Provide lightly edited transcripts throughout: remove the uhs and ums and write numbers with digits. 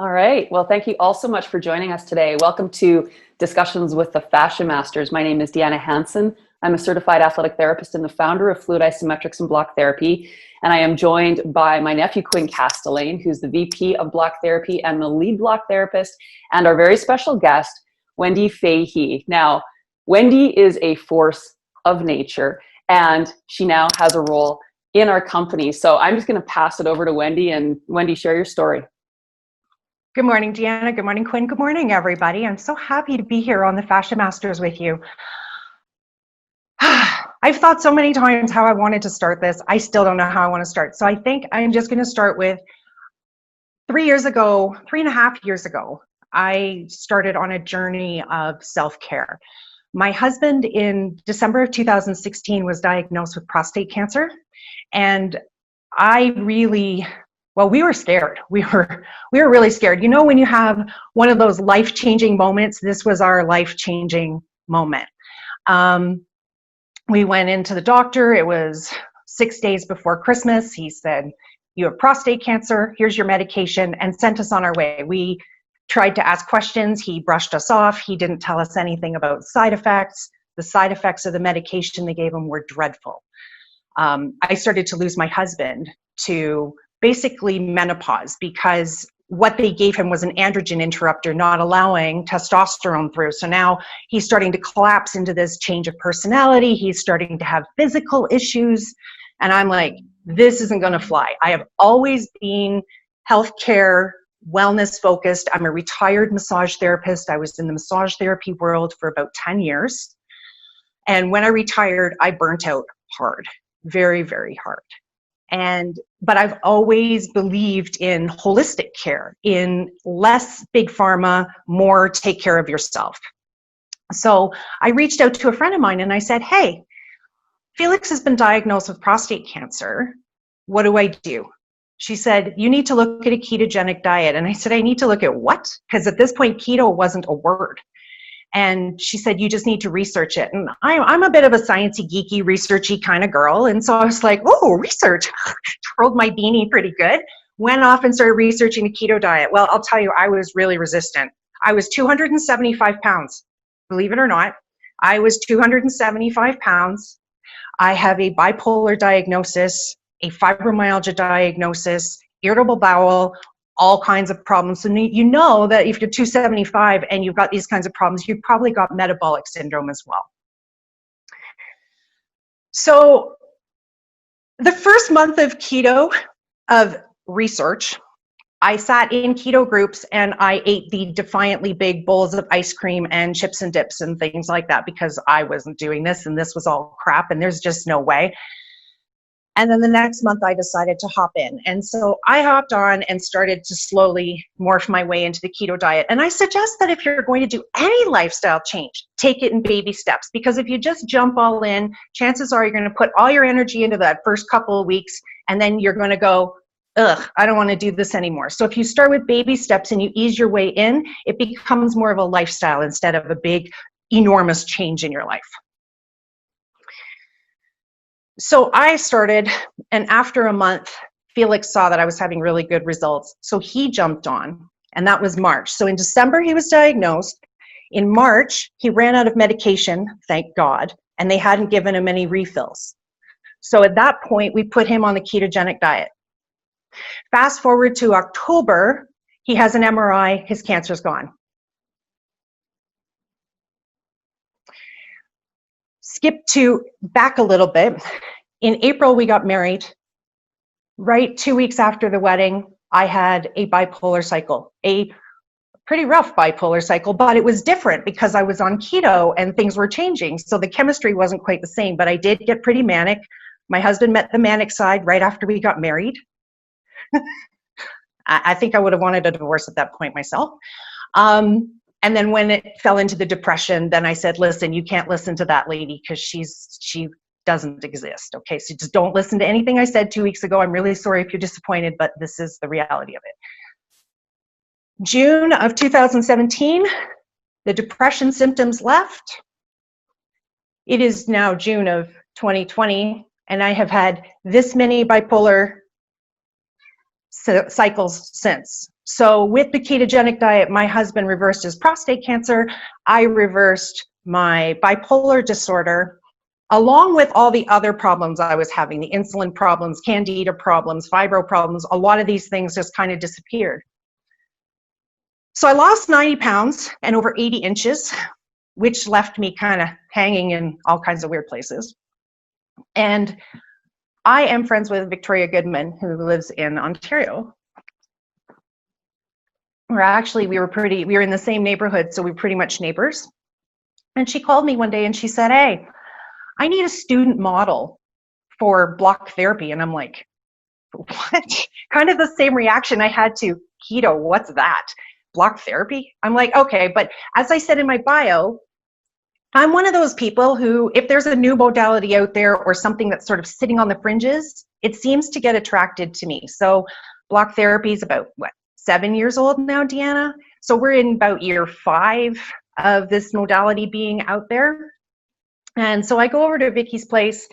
All right. Well, thank you all so much for joining us today. Welcome to Discussions with the Fascia Masters. My name is Deanna Hansen. I'm a certified athletic therapist and the founder of Fluid Isometrics and Block Therapy. And I am joined by my nephew, Quinn Castellane, who's the VP of Block Therapy and the lead block therapist, and our very special guest, Wende Fahey. Now, Wende is a force of nature, and she now has a role in our company. So I'm just going to pass it over to Wende, and Wende, share your story. Good morning, Deanna. Good morning, Quinn. Good morning, everybody. I'm so happy to be here on the Fascia Masters with you. I've thought so many times how I wanted to start this. I still don't know how I want to start. So I think I'm just going to start with 3.5 years ago, I started on a journey of self-care. My husband in December of 2016 was diagnosed with prostate cancer. And we were scared. We were really scared. You know, when you have one of those life-changing moments, this was our life-changing moment. We went into the doctor. It was 6 days before Christmas. He said, "You have prostate cancer. Here's your medication," and sent us on our way. We tried to ask questions. He brushed us off. He didn't tell us anything about side effects. The side effects of the medication they gave him were dreadful. I started to lose my husband to basically menopause, because what they gave him was an androgen interrupter, not allowing testosterone through. So now he's starting to collapse into this change of personality. He's starting to have physical issues. And I'm like, this isn't going to fly. I have always been healthcare, wellness focused. I'm a retired massage therapist. I was in the massage therapy world for about 10 years. And when I retired, I burnt out hard, very, very hard. But I've always believed in holistic care, in less big pharma, more take care of yourself. So I reached out to a friend of mine and I said, "Hey, Felix has been diagnosed with prostate cancer. What do I do?" She said, "You need to look at a ketogenic diet." And I said, "I need to look at what?" Because at this point, keto wasn't a word. And she said, "You just need to research it." And I'm a bit of a sciencey, geeky, researchy kind of girl. And so I was like, "Oh, research." Twirled my beanie pretty good. Went off and started researching the keto diet. Well, I'll tell you, I was really resistant. I was 275 pounds. Believe it or not, I was 275 pounds. I have a bipolar diagnosis, a fibromyalgia diagnosis, irritable bowel, all kinds of problems. So you know that if you're 275 and you've got these kinds of problems, you've probably got metabolic syndrome as well. So the first month of keto, of research, I sat in keto groups and I ate the defiantly big bowls of ice cream and chips and dips and things like that, because I wasn't doing this and this was all crap and there's just no way. And then the next month I decided to hop in. And so I hopped on and started to slowly morph my way into the keto diet. And I suggest that if you're going to do any lifestyle change, take it in baby steps, because if you just jump all in, chances are you're going to put all your energy into that first couple of weeks and then you're going to go, "Ugh, I don't want to do this anymore." So if you start with baby steps and you ease your way in, it becomes more of a lifestyle instead of a big, enormous change in your life. So I started, and after a month, Felix saw that I was having really good results. So he jumped on, and that was March. So in December, he was diagnosed. In March, he ran out of medication, thank God, and they hadn't given him any refills. So at that point, we put him on the ketogenic diet. Fast forward to October, he has an MRI, his cancer's gone. Skip to back a little bit. In April, we got married. Right 2 weeks after the wedding, I had a bipolar cycle, a pretty rough bipolar cycle, but it was different because I was on keto and things were changing. So the chemistry wasn't quite the same, but I did get pretty manic. My husband met the manic side right after we got married. I think I would have wanted a divorce at that point myself. And then when it fell into the depression, then I said, "Listen, you can't listen to that lady because she doesn't exist." Okay, so just don't listen to anything I said 2 weeks ago. I'm really sorry if you're disappointed, but this is the reality of it. June of 2017, the depression symptoms left. It is now June of 2020, and I have had this many bipolar cycles since. So with the ketogenic diet, my husband reversed his prostate cancer. I reversed my bipolar disorder, along with all the other problems I was having, the insulin problems, candida problems, fibro problems. A lot of these things just kind of disappeared. So I lost 90 pounds and over 80 inches, which left me kind of hanging in all kinds of weird places. And I am friends with Victoria Goodman, who lives in Ontario. We were in the same neighborhood, so we were pretty much neighbors. And she called me one day and she said, hey, I need a student model for block therapy. And I'm like, what? Kind of the same reaction I had to keto. What's that? Block therapy? I'm like, okay. But as I said in my bio, I'm one of those people who, if there's a new modality out there or something that's sort of sitting on the fringes, it seems to get attracted to me. So block therapy is about, 7 years old now, Deanna? So we're in about year 5 of this modality being out there. And so I go over to Vicky's place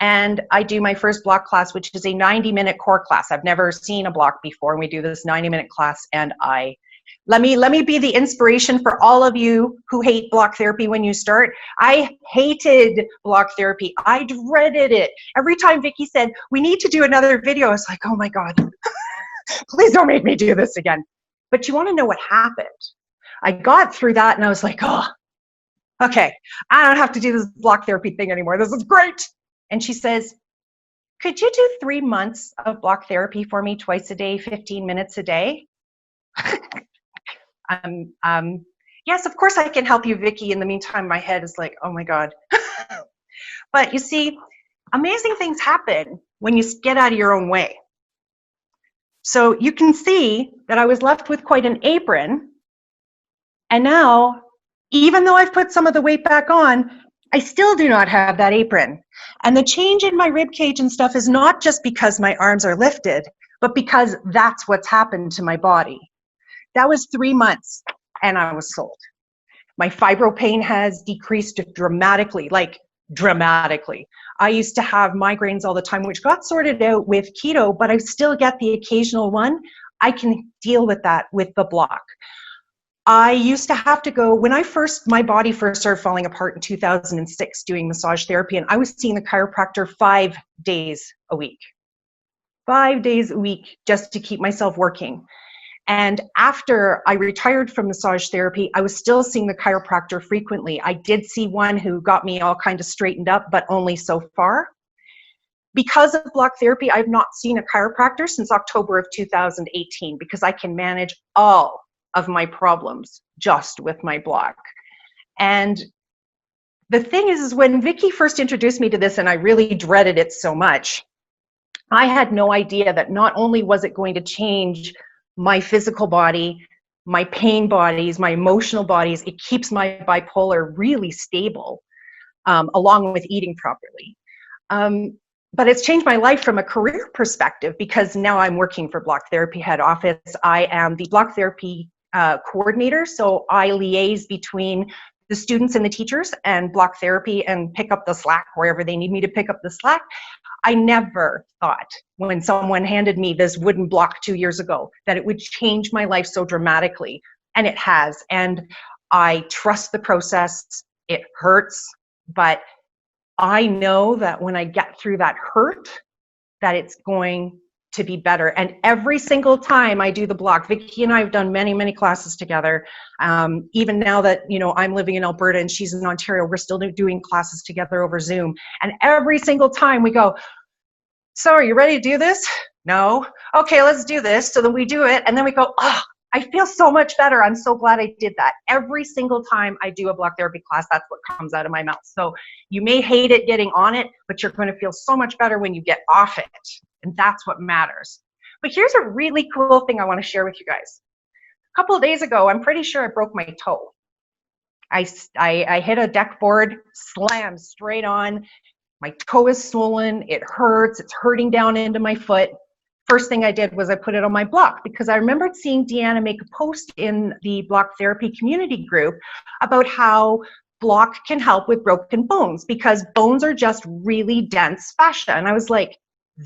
and I do my first block class, which is a 90-minute core class. I've never seen a block before, and we do this 90-minute class, and let me be the inspiration for all of you who hate block therapy when you start. I hated block therapy. I dreaded it. Every time Vicky said, we need to do another video, I was like, oh my God, please don't make me do this again. But you want to know what happened? I got through that and I was like, oh, okay, I don't have to do this block therapy thing anymore. This is great. And she says, could you do 3 months of block therapy for me twice a day, 15 minutes a day? Yes, of course I can help you, Vicky. In the meantime, my head is like, oh my God. But you see, amazing things happen when you get out of your own way. So you can see that I was left with quite an apron. And now, even though I've put some of the weight back on, I still do not have that apron. And the change in my rib cage and stuff is not just because my arms are lifted, but because that's what's happened to my body. That was 3 months and I was sold. My fibro pain has decreased dramatically, like dramatically. I used to have migraines all the time, which got sorted out with keto, but I still get the occasional one. I can deal with that with the block. I used to have to go, my body first started falling apart in 2006 doing massage therapy, and I was seeing the chiropractor 5 days a week. 5 days a week just to keep myself working. And after I retired from massage therapy, I was still seeing the chiropractor frequently. I did see one who got me all kind of straightened up, but only so far. Because of block therapy, I've not seen a chiropractor since October of 2018 because I can manage all of my problems just with my block. And the thing is when Vicky first introduced me to this, and I really dreaded it so much, I had no idea that not only was it going to change my physical body, my pain bodies, my emotional bodies, it keeps my bipolar really stable, along with eating properly. But it's changed my life from a career perspective because now I'm working for Block Therapy head office. I am the Block Therapy coordinator, so I liaise between the students and the teachers and Block Therapy and pick up the slack wherever they need me to pick up the slack. I never thought when someone handed me this wooden block 2 years ago that it would change my life so dramatically, and it has. And I trust the process. It hurts, but I know that when I get through that hurt, that it's going to be better. And every single time I do the block, Vicki and I have done many, many classes together. Even now that, I'm living in Alberta and she's in Ontario, we're still doing classes together over Zoom. And every single time we go, so are you ready to do this? No. Okay, let's do this. So then we do it. And then we go, oh, I feel so much better. I'm so glad I did that. Every single time I do a block therapy class, that's what comes out of my mouth. So you may hate it getting on it, but you're going to feel so much better when you get off it. And that's what matters. But here's a really cool thing I want to share with you guys. A couple of days ago, I'm pretty sure I broke my toe. I hit a deck board, slammed straight on. My toe is swollen. It hurts. It's hurting down into my foot. First thing I did was I put it on my block because I remembered seeing Deanna make a post in the block therapy community group about how block can help with broken bones because bones are just really dense fascia. And I was like,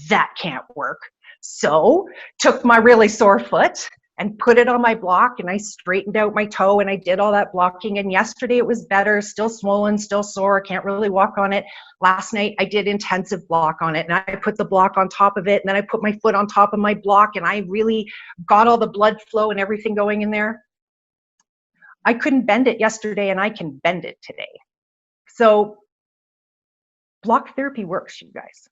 that can't work. So took my really sore foot, and put it on my block, and I straightened out my toe and I did all that blocking. And yesterday it was better, still swollen, still sore, can't really walk on it. Last night I did intensive block on it, and I put the block on top of it, and then I put my foot on top of my block, and I really got all the blood flow and everything going in there. I couldn't bend it yesterday, and I can bend it today. So block therapy works, you guys.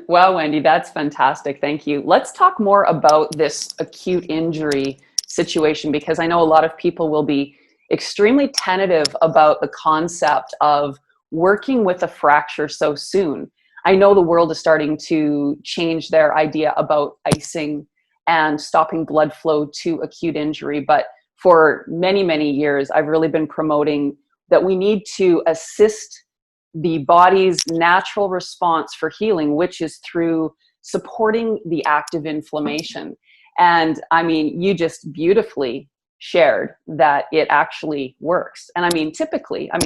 Wow, Wendy, that's fantastic. Thank you. Let's talk more about this acute injury situation, because I know a lot of people will be extremely tentative about the concept of working with a fracture so soon. I know the world is starting to change their idea about icing and stopping blood flow to acute injury, but for many, many years, I've really been promoting that we need to assist the body's natural response for healing, which is through supporting the active inflammation. And I mean, you just beautifully shared that it actually works. And I mean, typically, I'm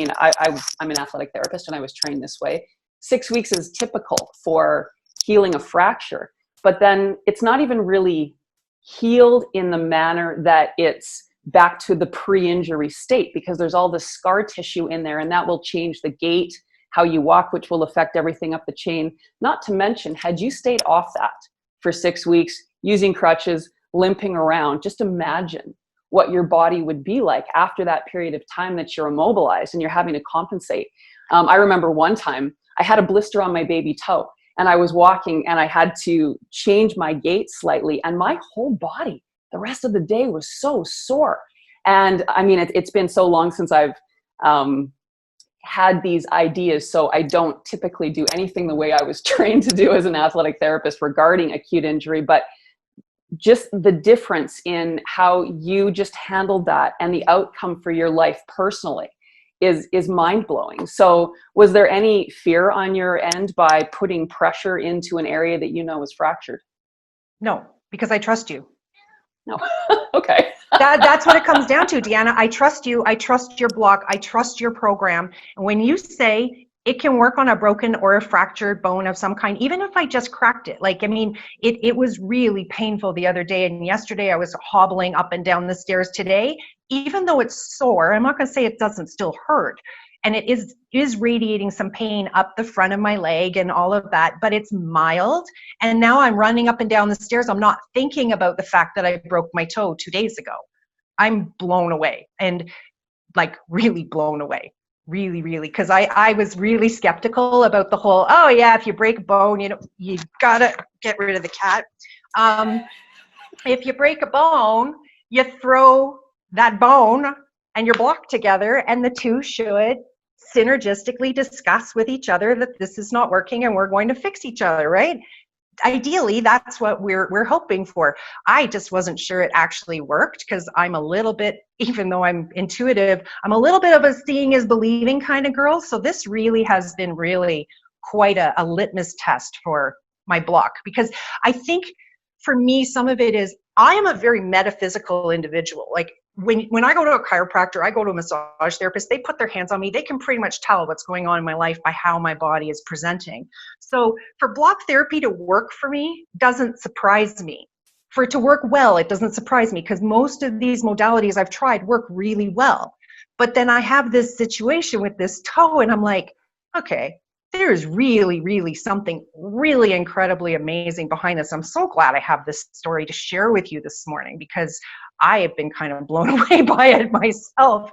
an athletic therapist and I was trained this way. 6 weeks is typical for healing a fracture, but then it's not even really healed in the manner that it's back to the pre-injury state, because there's all this scar tissue in there, and that will change the gait, how you walk, which will affect everything up the chain. Not to mention, had you stayed off that for 6 weeks, using crutches, limping around, just imagine what your body would be like after that period of time that you're immobilized and you're having to compensate. I remember one time I had a blister on my baby toe, and I was walking and I had to change my gait slightly, and my whole body the rest of the day was so sore. And I mean, it's been so long since I've had these ideas, so I don't typically do anything the way I was trained to do as an athletic therapist regarding acute injury, but just the difference in how you just handled that and the outcome for your life personally is mind-blowing. So was there any fear on your end by putting pressure into an area that you know is fractured? No, because I trust you. No. Okay. That's what it comes down to, Deanna. I trust you. I trust your block. I trust your program. And when you say it can work on a broken or a fractured bone of some kind, even if I just cracked it, like, I mean, it was really painful the other day. And yesterday I was hobbling up and down the stairs. Today, even though it's sore, I'm not going to say it doesn't still hurt. And it is radiating some pain up the front of my leg and all of that, but it's mild. And now I'm running up and down the stairs. I'm not thinking about the fact that I broke my toe 2 days ago. I'm blown away, and like really blown away. Really, really. Because I was really skeptical about the whole, oh yeah, if you break a bone, you gotta get rid of the cat. If you break a bone, you throw that bone and your block together, and the two should synergistically discuss with each other that this is not working and we're going to fix each other, right? Ideally, that's what we're hoping for. I just wasn't sure it actually worked, because I'm a little bit, even though I'm intuitive, I'm a little bit of a seeing is believing kind of girl. So this really has been really quite a litmus test for my block, because I think for me, some of it is I am a very metaphysical individual. Like when I go to a chiropractor, I go to a massage therapist, they put their hands on me, they can pretty much tell what's going on in my life by how my body is presenting. So for block therapy to work for me doesn't surprise me. For it to work well, it doesn't surprise me, because most of these modalities I've tried work really well. But then I have this situation with this toe, and I'm like, okay, there's really, really something really incredibly amazing behind this. I'm so glad I have this story to share with you this morning, because I have been kind of blown away by it myself.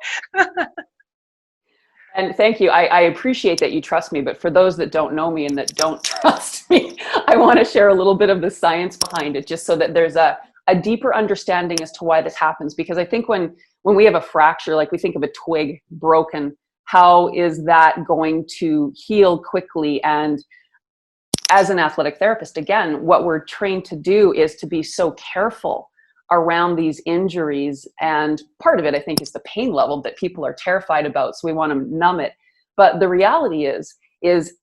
And thank you. I appreciate that you trust me, but for those that don't know me and that don't trust me, I want to share a little bit of the science behind it, just so that there's a deeper understanding as to why this happens. Because I think when we have a fracture, like we think of a twig broken, how is that going to heal quickly? And as an athletic therapist, again, what we're trained to do is to be so careful around these injuries. And part of it, I think, is the pain level that people are terrified about. So we want to numb it. But the reality is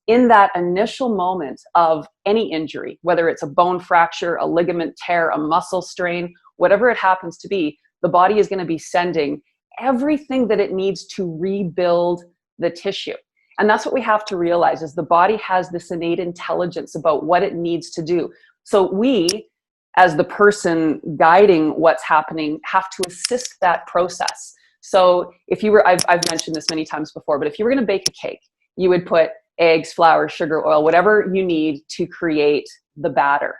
in that initial moment of any injury, whether it's a bone fracture, a ligament tear, a muscle strain, whatever it happens to be, the body is going to be sending everything that it needs to rebuild the tissue. And that's what we have to realize, is the body has this innate intelligence about what it needs to do. So we, as the person guiding what's happening, have to assist that process. So if you were, I've mentioned this many times before, but if you were going to bake a cake, you would put eggs, flour, sugar, oil, whatever you need to create the batter.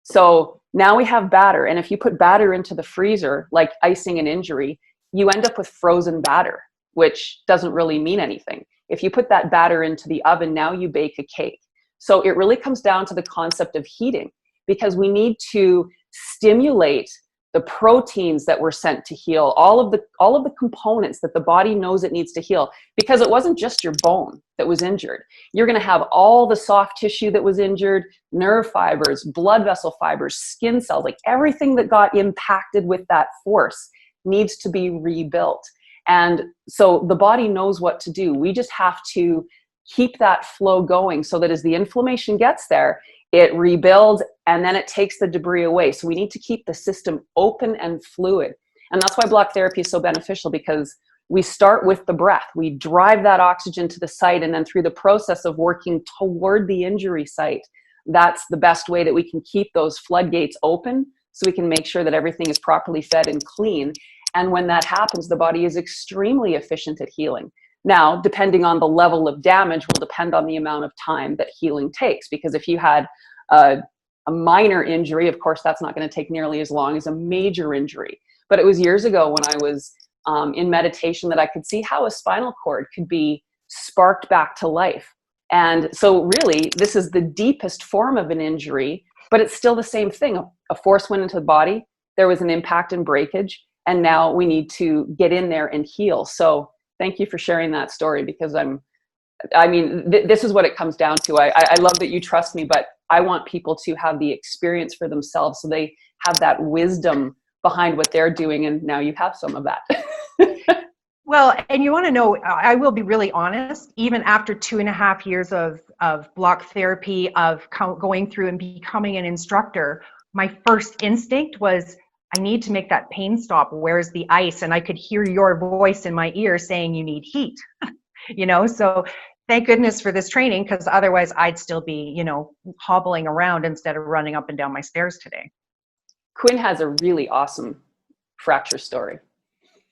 So now we have batter. And if you put batter into the freezer, like icing an injury, you end up with frozen batter, which doesn't really mean anything. If you put that batter into the oven, now you bake a cake. So it really comes down to the concept of heating, because we need to stimulate the proteins that were sent to heal, all of the components that the body knows it needs to heal, because it wasn't just your bone that was injured. You're going to have all the soft tissue that was injured, nerve fibers, blood vessel fibers, skin cells, like everything that got impacted with that force needs to be rebuilt. And so the body knows what to do. We just have to keep that flow going so that as the inflammation gets there, it rebuilds and then it takes the debris away. So we need to keep the system open and fluid. And that's why block therapy is so beneficial, because we start with the breath. We drive that oxygen to the site, and then through the process of working toward the injury site, that's the best way that we can keep those floodgates open so we can make sure that everything is properly fed and clean. And when that happens, the body is extremely efficient at healing. Now, depending on the level of damage will depend on the amount of time that healing takes, because if you had a minor injury, of course, that's not going to take nearly as long as a major injury. But it was years ago when I was in meditation that I could see how a spinal cord could be sparked back to life. And so really, this is the deepest form of an injury, but it's still the same thing. A force went into the body, there was an impact and breakage, and now we need to get in there and heal. So thank you for sharing that story, because this is what it comes down to. I love that you trust me, but I want people to have the experience for themselves so they have that wisdom behind what they're doing. And now you have some of that. Well, and you want to know, I will be really honest, even after 2.5 years of block therapy, of going through and becoming an instructor, my first instinct was, I need to make that pain stop. Where's the ice? And I could hear your voice in my ear saying you need heat, so thank goodness for this training, because otherwise I'd still be, hobbling around instead of running up and down my stairs today. Quinn has a really awesome fracture story.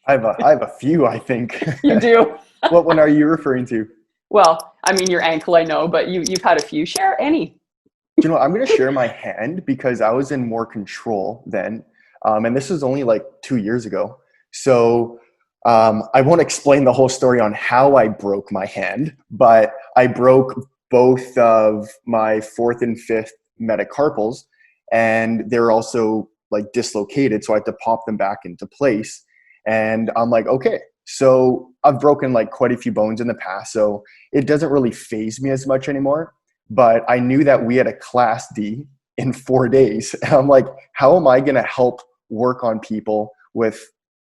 I have a few, I think. You do? What one are you referring to? Well, your ankle, I know, but you've had a few. Share any. I'm going to share my hand because I was in more control then. And this was only like 2 years ago. So I won't explain the whole story on how I broke my hand, but I broke both of my 4th and 5th metacarpals, and they're also like dislocated. So I had to pop them back into place. And I'm like, okay, so I've broken like quite a few bones in the past, so it doesn't really faze me as much anymore. But I knew that we had a class D in 4 days. And I'm like, how am I going to help work on people with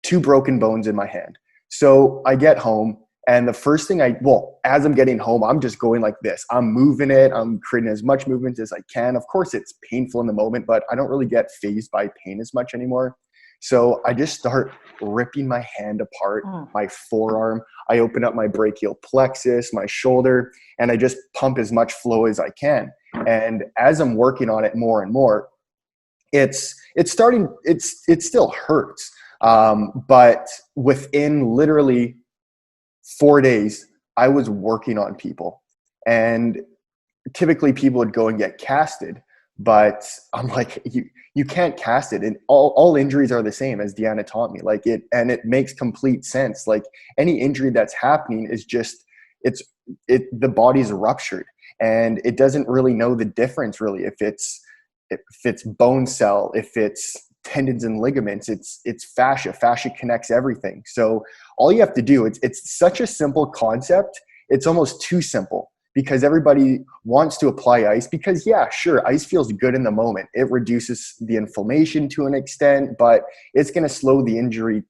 2 broken bones in my hand? So I get home, and the first thing as I'm getting home, I'm just going like this. I'm moving it. I'm creating as much movement as I can. Of course, it's painful in the moment, but I don't really get fazed by pain as much anymore. So I just start ripping my hand apart, my forearm. I open up my brachial plexus, my shoulder, and I just pump as much flow as I can. And as I'm working on it more and more, it still hurts. But within literally 4 days, I was working on people. And typically people would go and get casted, but I'm like, you can't cast it. And all injuries are the same, as Deanna taught me. And it makes complete sense. Like, any injury that's happening is just, the body's ruptured, and it doesn't really know the difference really. If it's bone cell, if it's tendons and ligaments, it's fascia. Fascia connects everything. So all you have to do, it's such a simple concept. It's almost too simple, because everybody wants to apply ice because, yeah, sure, ice feels good in the moment. It reduces the inflammation to an extent, but it's going to slow the injury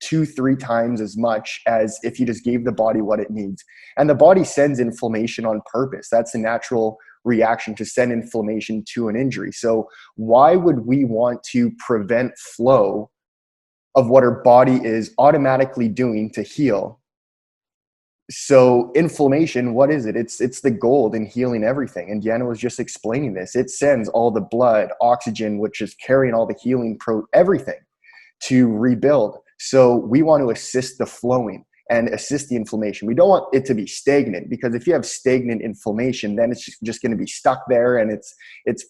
2-3 times as much as if you just gave the body what it needs. And the body sends inflammation on purpose. That's a natural reaction, to send inflammation to an injury. So why would we want to prevent flow of what our body is automatically doing to heal So inflammation, what is it? It's the gold in healing everything. And Deanna was just explaining this. It sends all the blood, oxygen, which is carrying all the healing everything to rebuild. So we want to assist the flowing and assist the inflammation. We don't want it to be stagnant, because if you have stagnant inflammation, then it's just going to be stuck there, and it's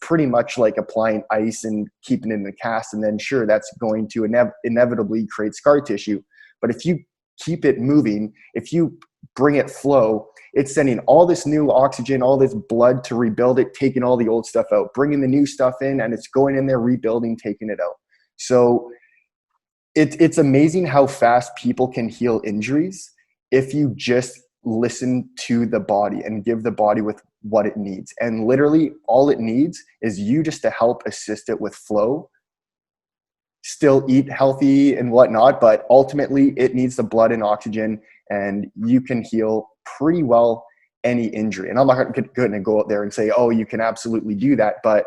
pretty much like applying ice and keeping it in a cast, and then sure, that's going to inevitably create scar tissue. But if you keep it moving, if you bring it flow, it's sending all this new oxygen, all this blood to rebuild it, taking all the old stuff out, bringing the new stuff in, and it's going in there, rebuilding, taking it out. So it's amazing how fast people can heal injuries if you just listen to the body and give the body with what it needs. And literally all it needs is you just to help assist it with flow. Still eat healthy and whatnot, but ultimately it needs the blood and oxygen, and you can heal pretty well any injury. And I'm not going to go out there and say, oh, you can absolutely do that. But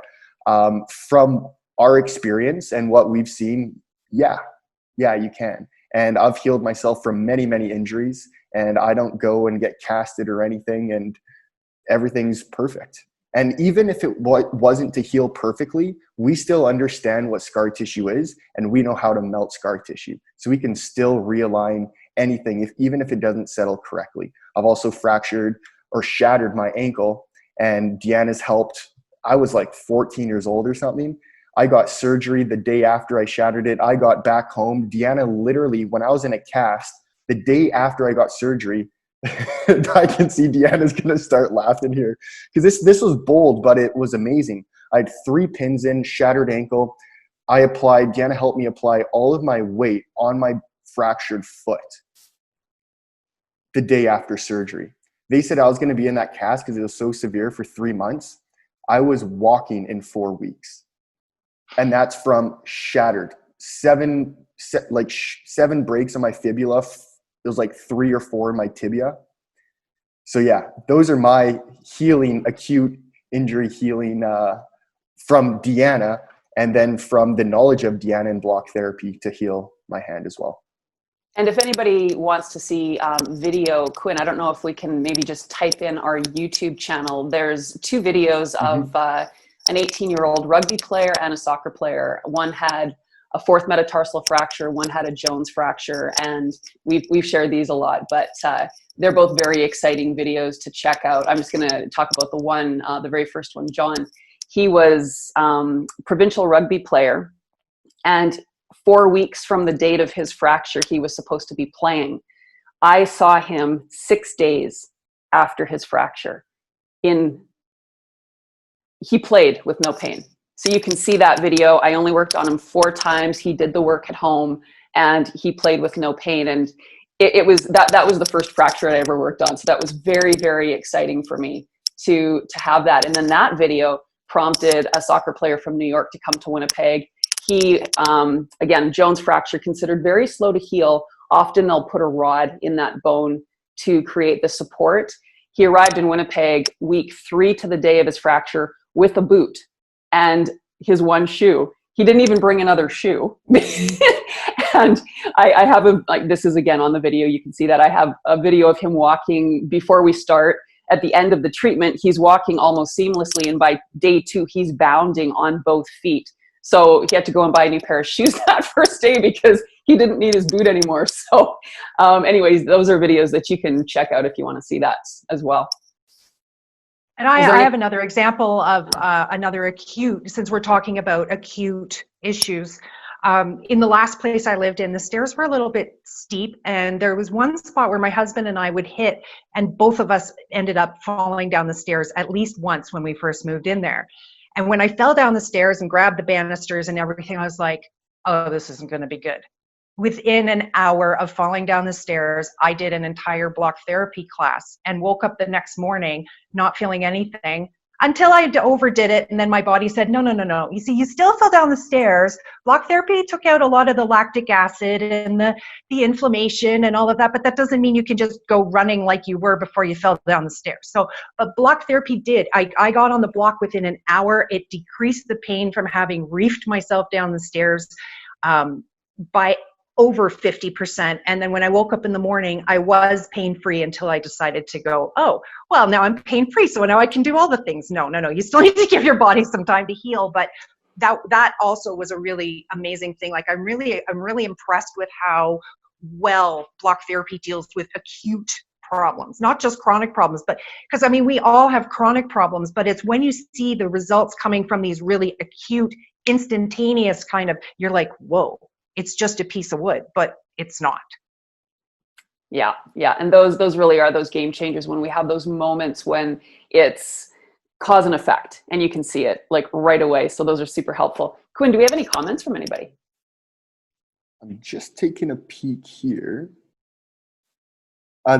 from our experience and what we've seen, yeah, you can. And I've healed myself from many, many injuries, and I don't go and get casted or anything, and everything's perfect. And even if it wasn't to heal perfectly, we still understand what scar tissue is, and we know how to melt scar tissue. So we can still realign anything, even if it doesn't settle correctly. I've also fractured or shattered my ankle, and Deanna's helped. I was like 14 years old or something. I got surgery the day after I shattered it. I got back home. Deanna literally, when I was in a cast, the day after I got surgery, I can see Deanna's going to start laughing here, because this was bold, but it was amazing. I had 3 pins in, shattered ankle. Deanna helped me apply all of my weight on my fractured foot the day after surgery. They said I was going to be in that cast because it was so severe for 3 months. I was walking in 4 weeks. And that's from shattered 7 breaks on my fibula. It was like 3 or 4 in my tibia. So yeah, those are my healing, acute injury healing from Deanna, and then from the knowledge of Deanna and block therapy to heal my hand as well. And if anybody wants to see video, Quinn, I don't know if we can maybe just type in our YouTube channel. There's 2 videos of an 18-year-old rugby player and a soccer player. One had a 4th metatarsal fracture, one had a Jones fracture, and we've shared these a lot, but they're both very exciting videos to check out. I'm just gonna talk about the one, the very first one, John. He was provincial rugby player, and 4 weeks from the date of his fracture, he was supposed to be playing. I saw him 6 days after his fracture. He played with no pain. So you can see that video. I only worked on him 4 times. He did the work at home, and he played with no pain. And it was that was the first fracture I ever worked on. So that was very, very exciting for me to have that. And then that video prompted a soccer player from New York to come to Winnipeg. He, again, Jones fracture, considered very slow to heal. Often they'll put a rod in that bone to create the support. He arrived in Winnipeg week 3 to the day of his fracture with a boot and his 1 shoe. He didn't even bring another shoe. And I have this is again on the video, you can see that I have a video of him walking before we start. At the end of the treatment, he's walking almost seamlessly, and by day 2, he's bounding on both feet. So he had to go and buy a new pair of shoes that first day because he didn't need his boot anymore. So anyways, those are videos that you can check out if you want to see that as well. And I have another example of another acute, since we're talking about acute issues. In the last place I lived in, the stairs were a little bit steep, and there was one spot where my husband and I would hit, and both of us ended up falling down the stairs at least once when we first moved in there. And when I fell down the stairs and grabbed the banisters and everything, I was like, oh, this isn't going to be good. Within an hour of falling down the stairs, I did an entire block therapy class and woke up the next morning not feeling anything until I overdid it. And then my body said, no. You see, you still fell down the stairs. Block therapy took out a lot of the lactic acid and the inflammation and all of that, but that doesn't mean you can just go running like you were before you fell down the stairs. So, but block therapy did. I got on the block within an hour. It decreased the pain from having reefed myself down the stairs by over 50%. And then when I woke up in the morning, I was pain-free until I decided to go, oh, well, now I'm pain-free, so now I can do all the things. No. You still need to give your body some time to heal. But that also was a really amazing thing. Like I'm really impressed with how well block therapy deals with acute problems, not just chronic problems, but because I mean, we all have chronic problems, but it's when you see the results coming from these really acute, instantaneous kind of, you're like, whoa, it's just a piece of wood, but it's not. Yeah. And those really are those game changers when we have those moments when it's cause and effect and you can see it like right away. So those are super helpful. Quinn, do we have any comments from anybody? I'm just taking a peek here.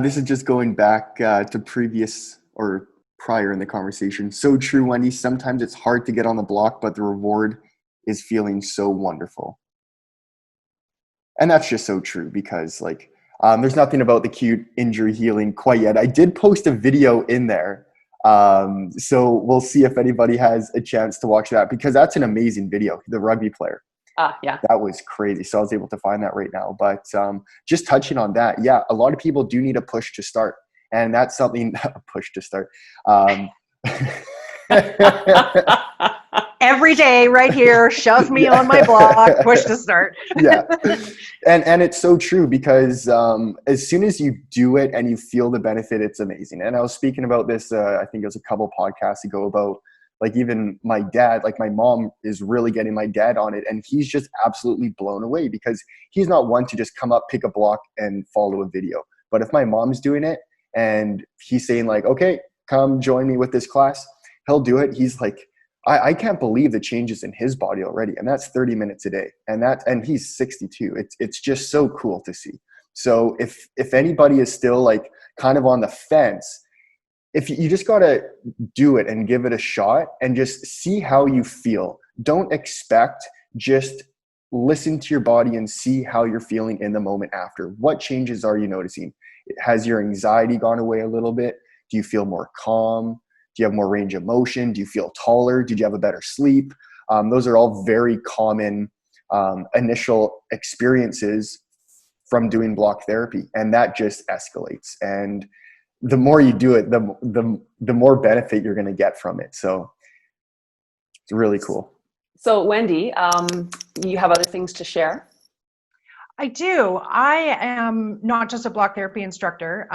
This is just going back to previous or prior in the conversation. So true, Wendy. Sometimes it's hard to get on the block, but the reward is feeling so wonderful. And that's just so true because like there's nothing about the acute injury healing quite yet. I did post a video in there. So we'll see if anybody has a chance to watch that because that's an amazing video, the rugby player. Yeah. That was crazy. So I was able to find that right now. But just touching on that, yeah, a lot of people do need a push to start. And that's something, a push to start. Every day right here, shove me on my block, push to start. Yeah. And it's so true because as soon as you do it and you feel the benefit, it's amazing. And I was speaking about this, I think it was a couple podcasts ago about like even my dad, like my mom is really getting my dad on it. And he's just absolutely blown away because he's not one to just come up, pick a block and follow a video. But if my mom's doing it and he's saying like, okay, come join me with this class, he'll do it. He's like, I can't believe the changes in his body already. And that's 30 minutes a day. And he's 62. It's just so cool to see. So if anybody is still like kind of on the fence, if you just got to do it and give it a shot and just see how you feel. Don't expect, just listen to your body and see how you're feeling in the moment after. What changes are you noticing? Has your anxiety gone away a little bit? Do you feel more calm? Do you have more range of motion? Do you feel taller? Did you have a better sleep? Those are all very common initial experiences from doing block therapy. And that just escalates. And the more you do it, the more benefit you're going to get from it. So it's really cool. So Wendy, you have other things to share? I do. I am not just a block therapy instructor.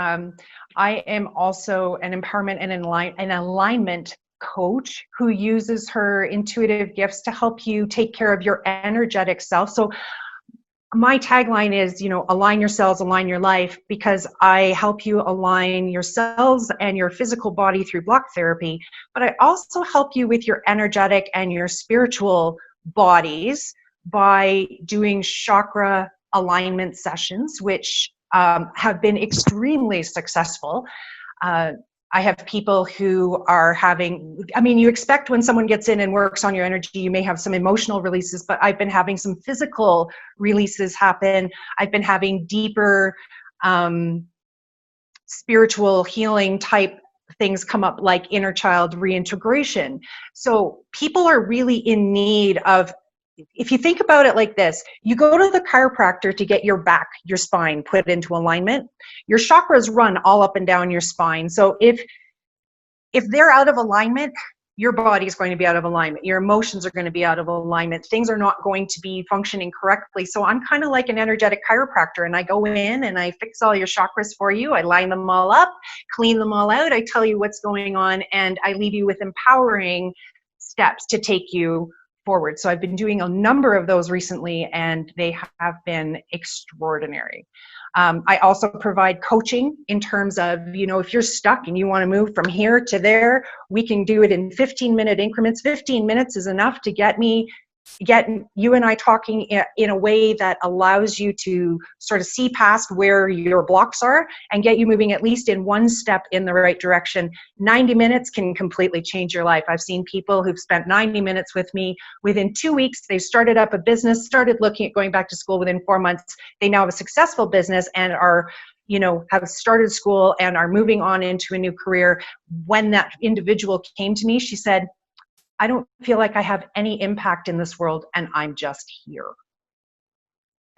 I am also an empowerment and an alignment coach who uses her intuitive gifts to help you take care of your energetic self. So my tagline is, align your cells, align your life, because I help you align your cells and your physical body through block therapy, but I also help you with your energetic and your spiritual bodies by doing chakra alignment sessions, which have been extremely successful. I have people who are you expect when someone gets in and works on your energy, you may have some emotional releases, but I've been having some physical releases happen. I've been having deeper spiritual healing type things come up, like inner child reintegration. So people are really in need of, if you think about it like this, you go to the chiropractor to get your back, your spine put into alignment. Your chakras run all up and down your spine. So if they're out of alignment, your body is going to be out of alignment. Your emotions are going to be out of alignment. Things are not going to be functioning correctly. So I'm kind of like an energetic chiropractor, and I go in and I fix all your chakras for you. I line them all up, clean them all out. I tell you what's going on, and I leave you with empowering steps to take you forward. So I've been doing a number of those recently, and they have been extraordinary. I also provide coaching in terms of, if you're stuck and you want to move from here to there, we can do it in 15-minute increments. 15 minutes is enough to get you and I talking in a way that allows you to sort of see past where your blocks are and get you moving at least in one step in the right direction. 90 minutes can completely change your life. I've seen people who've spent 90 minutes with me. Within 2 weeks, they've started up a business, started looking at going back to school. Within 4 months, they now have a successful business and are, have started school and are moving on into a new career. When that individual came to me, she said, I don't feel like I have any impact in this world, and I'm just here.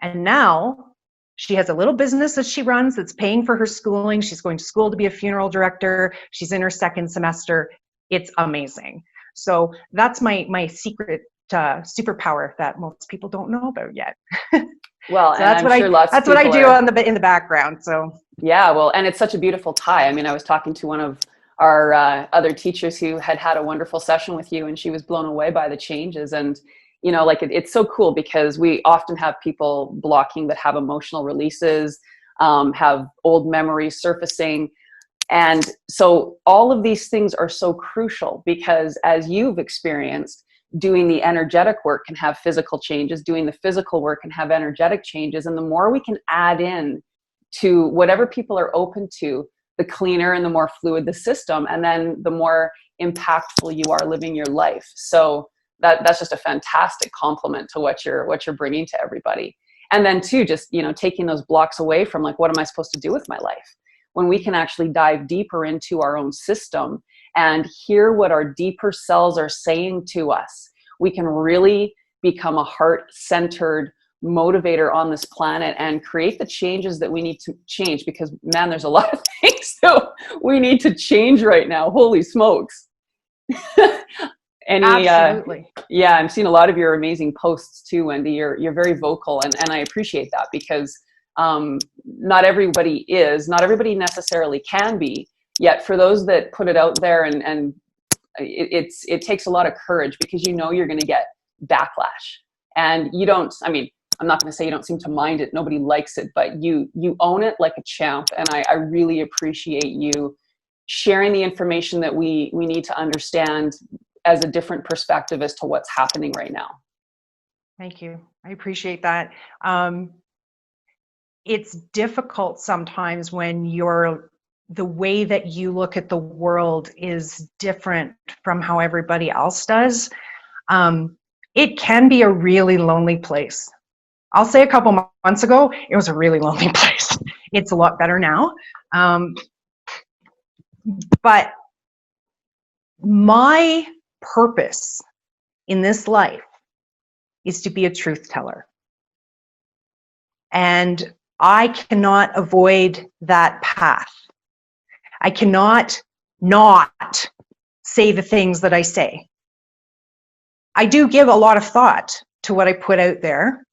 And now she has a little business that she runs that's paying for her schooling. She's going to school to be a funeral director. She's in her second semester. It's amazing. So that's my secret superpower that most people don't know about yet. Well, so that's what I do in the background. So yeah, well, and it's such a beautiful tie. I mean, I was talking to one of our other teachers who had a wonderful session with you, and she was blown away by the changes. And you know, like it's so cool because we often have people blocking that have emotional releases, have old memories surfacing. And so all of these things are so crucial because, as you've experienced, doing the energetic work can have physical changes, doing the physical work can have energetic changes. And the more we can add in to whatever people are open to, the cleaner and the more fluid the system, and then the more impactful you are living your life. So that's just a fantastic compliment to what you're bringing to everybody. And then too, just, you know, taking those blocks away from like, what am I supposed to do with my life? When we can actually dive deeper into our own system and hear what our deeper selves are saying to us, we can really become a heart-centered motivator on this planet and create the changes that we need to change. Because man, there's a lot of things that we need to change right now. Holy smokes. Absolutely. Yeah, I'm seeing a lot of your amazing posts too, Wendy. You're very vocal, and I appreciate that because not everybody necessarily can be. Yet for those that put it out there, and it takes a lot of courage because you know you're going to get backlash, and you don't. I mean, I'm not going to say you don't seem to mind it. Nobody likes it, but you own it like a champ, and I really appreciate you sharing the information that we need to understand as a different perspective as to what's happening right now. Thank you. I appreciate that. It's difficult sometimes when the way that you look at the world is different from how everybody else does. It can be a really lonely place. I'll say a couple months ago, it was a really lonely place. It's a lot better now. But my purpose in this life is to be a truth teller. And I cannot avoid that path. I cannot not say the things that I say. I do give a lot of thought to what I put out there.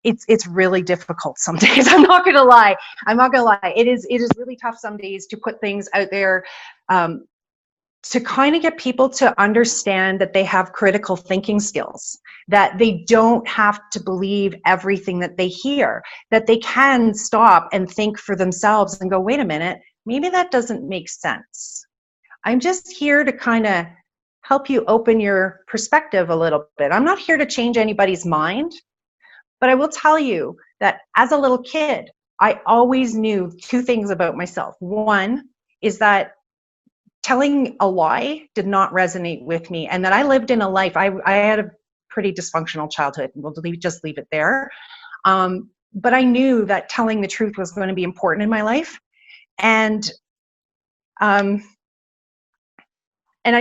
It's really difficult some days. I'm not gonna lie. It is really tough some days to put things out there, to kind of get people to understand that they have critical thinking skills, that they don't have to believe everything that they hear, that they can stop and think for themselves and go, wait a minute, maybe that doesn't make sense. I'm just here to kind of help you open your perspective a little bit. I'm not here to change anybody's mind, but I will tell you that as a little kid, I always knew two things about myself. One is that telling a lie did not resonate with me, and that I lived in a life, I had a pretty dysfunctional childhood. We'll just leave it there. But I knew that telling the truth was going to be important in my life. And I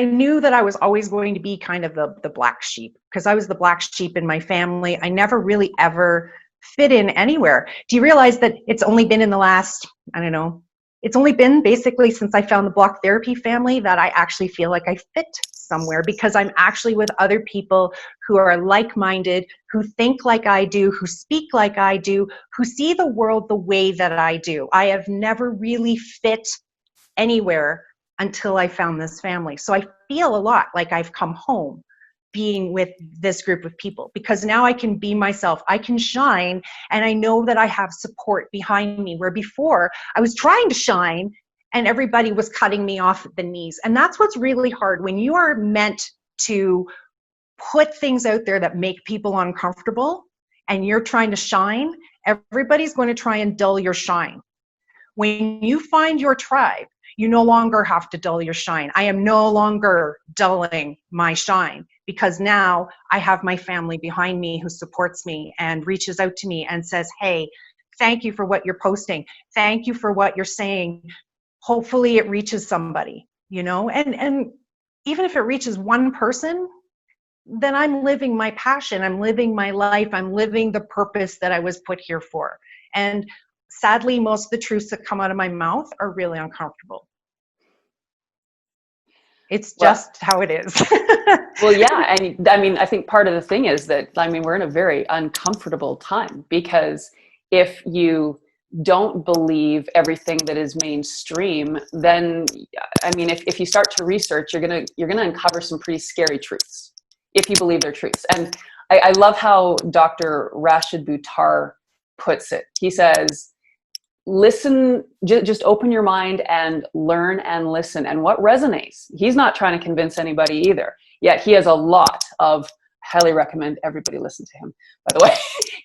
knew that I was always going to be kind of the black sheep, because I was the black sheep in my family. I never really ever fit in anywhere. Do you realize that it's only been in the last, I don't know, it's only been basically since I found the block therapy family that I actually feel like I fit somewhere, because I'm actually with other people who are like-minded, who think like I do, who speak like I do, who see the world the way that I do. I have never really fit anywhere until I found this family. So I feel a lot like I've come home being with this group of people, because now I can be myself, I can shine, and I know that I have support behind me, where before I was trying to shine and everybody was cutting me off at the knees. And that's what's really hard when you are meant to put things out there that make people uncomfortable and you're trying to shine. Everybody's going to try and dull your shine. When you find your tribe, you no longer have to dull your shine. I am no longer dulling my shine, because now I have my family behind me who supports me and reaches out to me and says, hey, thank you for what you're posting. Thank you for what you're saying. Hopefully it reaches somebody, you know? And even if it reaches one person, then I'm living my passion. I'm living my life. I'm living the purpose that I was put here for. And sadly, most of the truths that come out of my mouth are really uncomfortable. It's just how it is. Well, yeah. And I mean, I think part of the thing is that, I mean, we're in a very uncomfortable time, because if you don't believe everything that is mainstream, then, I mean, if you start to research, you're gonna uncover some pretty scary truths, if you believe they're truths. And I love how Dr. Rashid Buttar puts it. He says, listen, just open your mind and learn and listen. And what resonates, he's not trying to convince anybody either. Yet he has a lot of, highly recommend everybody listen to him, by the way.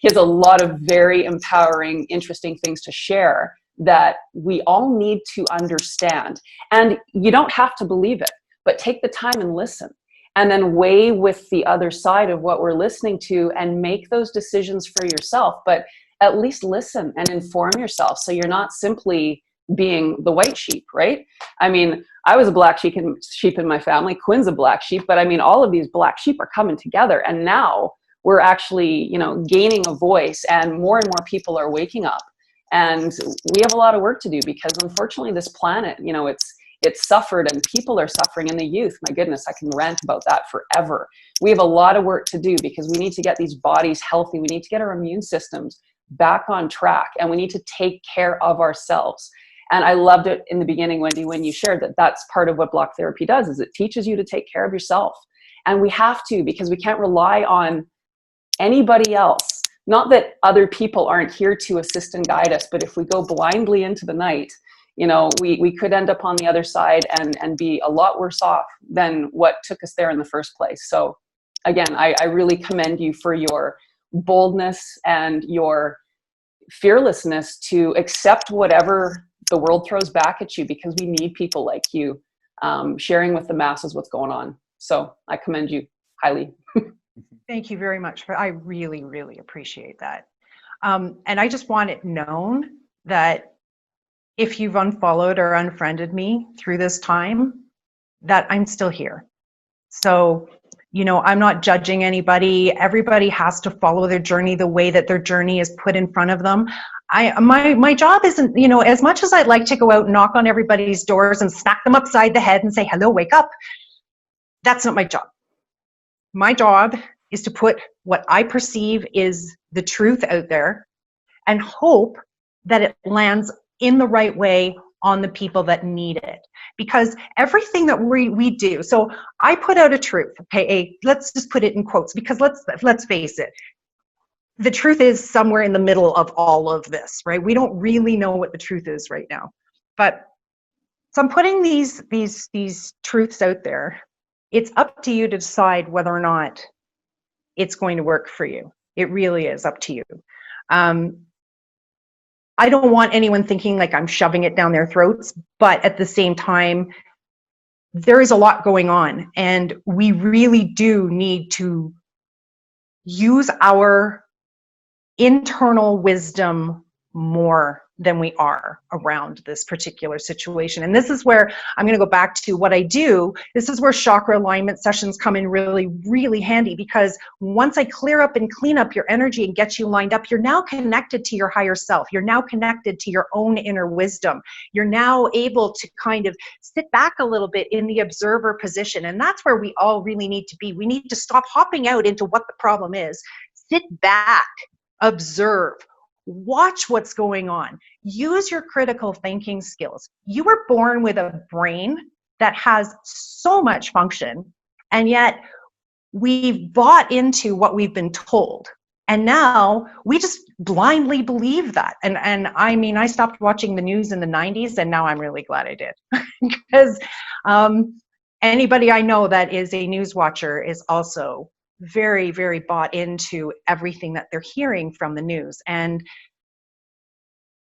He has a lot of very empowering, interesting things to share that we all need to understand. And you don't have to believe it, but take the time and listen. And then weigh with the other side of what we're listening to and make those decisions for yourself. But at least listen and inform yourself, so you're not simply being the white sheep, right? I mean, I was a black sheep in my family. Quinn's a black sheep, but I mean, all of these black sheep are coming together, and now we're actually, gaining a voice, and more people are waking up. And we have a lot of work to do, because unfortunately, this planet, it's suffered, and people are suffering, and the youth, my goodness, I can rant about that forever. We have a lot of work to do, because we need to get these bodies healthy. We need to get our immune systems back on track, and we need to take care of ourselves. And I loved it in the beginning, Wendy, when you shared that that's part of what block therapy does, is it teaches you to take care of yourself. And we have to, because we can't rely on anybody else. Not that other people aren't here to assist and guide us, but if we go blindly into the night, we could end up on the other side and be a lot worse off than what took us there in the first place. So again, I really commend you for your boldness and your fearlessness to accept whatever the world throws back at you, because we need people like you sharing with the masses what's going on. So I commend you highly. Thank you very much. I really, really appreciate that. And I just want it known that if you've unfollowed or unfriended me through this time, that I'm still here. So, I'm not judging anybody. Everybody has to follow their journey the way that their journey is put in front of them. My job isn't, as much as I'd like to go out and knock on everybody's doors and smack them upside the head and say, hello, wake up. That's not my job. My job is to put what I perceive is the truth out there and hope that it lands in the right way on the people that need it. Because everything that we do, so I put out a truth, okay, let's just put it in quotes, because let's face it, the truth is somewhere in the middle of all of this, right? We don't really know what the truth is right now. But so I'm putting these truths out there. It's up to you to decide whether or not it's going to work for you. It really is up to you. I don't want anyone thinking like I'm shoving it down their throats, but at the same time, there is a lot going on, and we really do need to use our internal wisdom more than we are around this particular situation. And this is where I'm going to go back to what I do. This is where chakra alignment sessions come in really, really handy, because once I clear up and clean up your energy and get you lined up, you're now connected to your higher self. You're now connected to your own inner wisdom. You're now able to kind of sit back a little bit in the observer position. And that's where we all really need to be. We need to stop hopping out into what the problem is. Sit back, observe. Watch what's going on. Use your critical thinking skills. You were born with a brain that has so much function, and yet we've bought into what we've been told. And now we just blindly believe that. And I mean, I stopped watching the news in the 90s, and now I'm really glad I did. Because anybody I know that is a news watcher is also very, very bought into everything that they're hearing from the news. And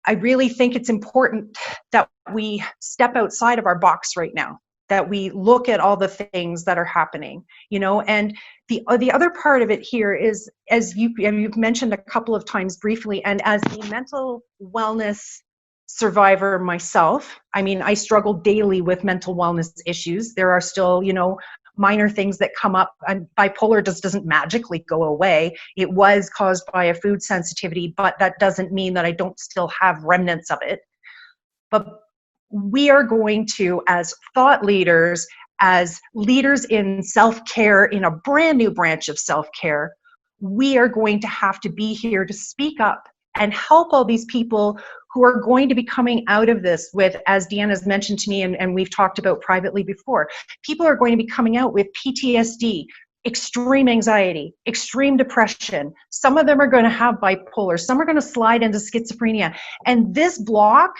I really think it's important that we step outside of our box right now, that we look at all the things that are happening, and the other part of it here is, as you've mentioned a couple of times briefly, and as a mental wellness survivor myself. I mean, I struggle daily with mental wellness issues. There are still, minor things that come up, and bipolar just doesn't magically go away. It was caused by a food sensitivity, but that doesn't mean that I don't still have remnants of it. But we are going to, as thought leaders, as leaders in self-care, in a brand new branch of self-care, we are going to have to be here to speak up and help all these people who are going to be coming out of this with, as Deanna's mentioned to me and we've talked about privately before, people are going to be coming out with PTSD, extreme anxiety, extreme depression. Some of them are going to have bipolar. Some are going to slide into schizophrenia. And this block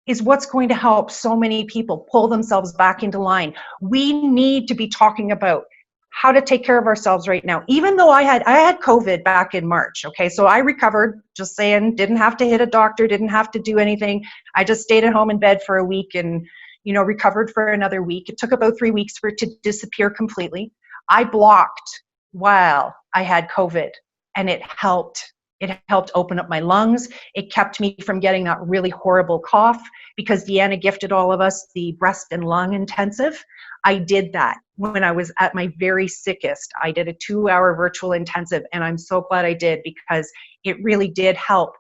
is what's going to help so many people pull themselves back into line. We need to be talking about how to take care of ourselves right now. Even though I had COVID back in March, okay? So I recovered, just saying, didn't have to hit a doctor, didn't have to do anything. I just stayed at home in bed for a week and, recovered for another week. It took about 3 weeks for it to disappear completely. I blocked while I had COVID, and it helped. It helped open up my lungs. It kept me from getting that really horrible cough, because Deanna gifted all of us the breast and lung intensive. I did that when I was at my very sickest. I did a 2-hour virtual intensive, and I'm so glad I did, because it really did help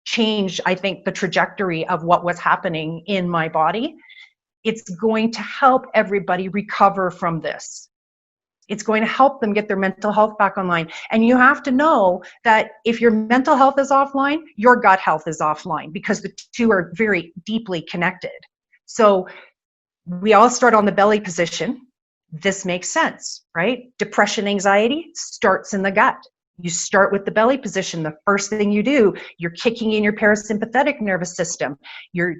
change, I think, the trajectory of what was happening in my body. It's going to help everybody recover from this. It's going to help them get their mental health back online. And you have to know that if your mental health is offline, your gut health is offline, because the two are very deeply connected. So we all start on the belly position. This makes sense, right? Depression, anxiety starts in the gut. You start with the belly position. The first thing you do, you're kicking in your parasympathetic nervous system.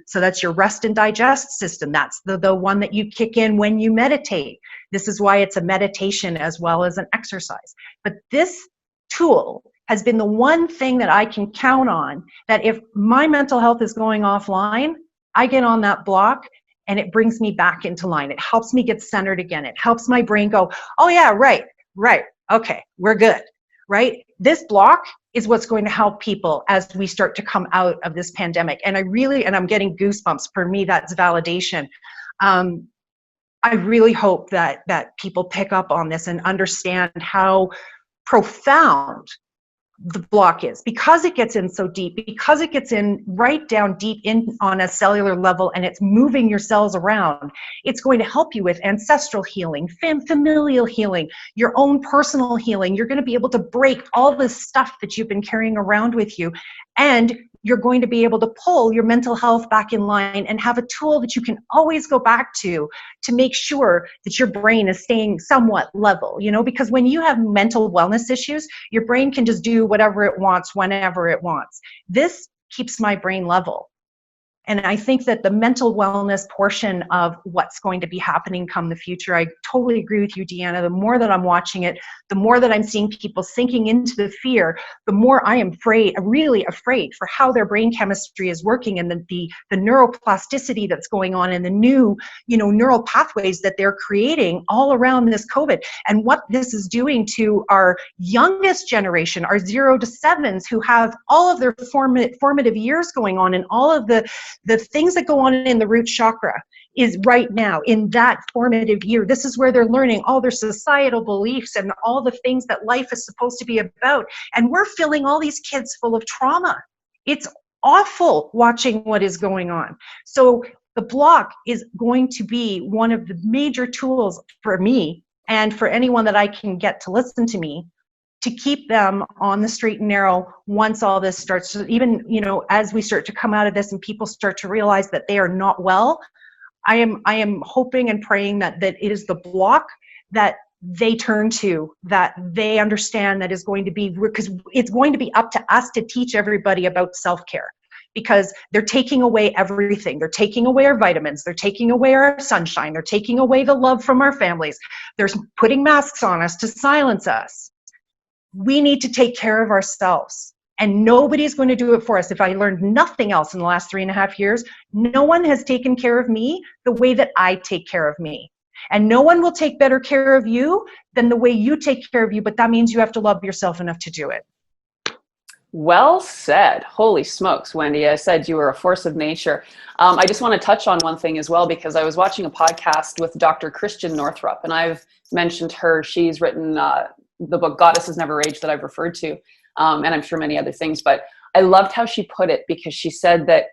So that's your rest and digest system. That's the one that you kick in when you meditate. This is why it's a meditation as well as an exercise. But this tool has been the one thing that I can count on, that if my mental health is going offline, I get on that block and it brings me back into line. It helps me get centered again. It helps my brain go, oh yeah, right, okay, we're good, right? This block is what's going to help people as we start to come out of this pandemic. And I'm getting goosebumps. For me, that's validation. I really hope that people pick up on this and understand how profound the block is, because it gets in so deep, because it gets in right down deep in on a cellular level, and it's moving your cells around. It's going to help you with ancestral healing, familial healing, your own personal healing. You're going to be able to break all this stuff that you've been carrying around with you, and you're going to be able to pull your mental health back in line and have a tool that you can always go back to make sure that your brain is staying somewhat level, because when you have mental wellness issues, your brain can just do whatever it wants, whenever it wants. This keeps my brain level. And I think that the mental wellness portion of what's going to be happening come the future, I totally agree with you, Deanna. The more that I'm watching it, the more that I'm seeing people sinking into the fear, the more I am really afraid for how their brain chemistry is working, and the neuroplasticity that's going on, and the new, neural pathways that they're creating all around this COVID, and what this is doing to our youngest generation, our 0 to 7s, who have all of their formative years going on, and all of the things that go on in the root chakra is right now in that formative year. This is where they're learning all their societal beliefs and all the things that life is supposed to be about. And we're filling all these kids full of trauma. It's awful watching what is going on. So the block is going to be one of the major tools for me and for anyone that I can get to listen to me, to keep them on the straight and narrow once all this starts to, even, as we start to come out of this and people start to realize that they are not well. I am hoping and praying that it is the block that they turn to, that they understand that is going to be, because it's going to be up to us to teach everybody about self-care, because they're taking away everything. They're taking away our vitamins. They're taking away our sunshine. They're taking away the love from our families. They're putting masks on us to silence us. We need to take care of ourselves, and nobody's going to do it for us. If I learned nothing else in the last 3.5 years, no one has taken care of me the way that I take care of me. And no one will take better care of you than the way you take care of you, but that means you have to love yourself enough to do it. Well said. Holy smokes, Wendy. I said you were a force of nature. I just want to touch on one thing as well, because I was watching a podcast with Dr. Christian Northrup, and I've mentioned her. She's written the book Goddesses Never Age that I've referred to, and I'm sure many other things. But I loved how she put it, because she said that